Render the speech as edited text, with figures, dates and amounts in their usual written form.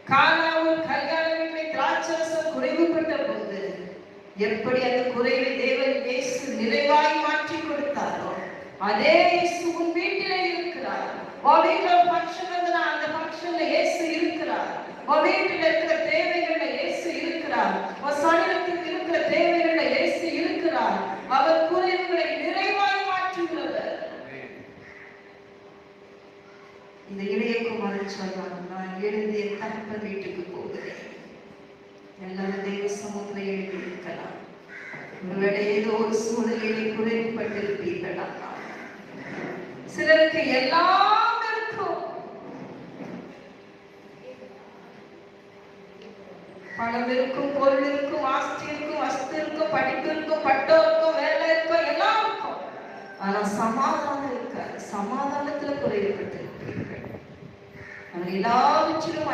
கானாவும் கல்யாண வீட்டில் திராட்சரசம் குறைவுபட்ட போது எப்படி அந்த குறைவை தேவன் இயேசு நிறைவாய் மாற்றி கொடுத்தாரோ அதே இயேசு உன் வீட்டிலே இருக்கிறார். வீட்டில் ஃபங்க்ஷன் வந்தா அந்த ஃபங்க்ஷன்ல இயேசு இருக்கிறார். வீட்டில் இருக்கிற தேவைகள்ல இயேசு இருக்கிறார். சரீரத்துக்கு இருக்கிற தேவைகள்ல இயேசு இருக்கிறார். அவர் குறைவுகளை நிறைவாய் மாற்றுகிறவர். இந்த இளையகுமாரன் சொல்றாங்க, நான் எழுதி என் தகப்பன் வீட்டுக்கு போகிறேன். எல்லாரும் தேவ சமூகத்தில் எழுதியிருக்கலாம். ஒருவேளை ஏதோ ஒரு சூழ்நிலையை குறைவுபட்டிருப்பீர்களா? சிலருக்கு எல்லாம் இருக்கும், பணம் இருக்கும், பொருள் இருக்கும், ஆஸ்தி இருக்கும், வஸ்து இருக்கும், படிப்பு இருக்கும், பட்டம் இருக்கும், வேலை இருக்கும், எல்லாம் இருக்கும். ஆனா சமாதானம் இருக்காது. சமாதானத்துல குறைவுபட்டிருப்பீர்கள். எல்லாவற்றிலும்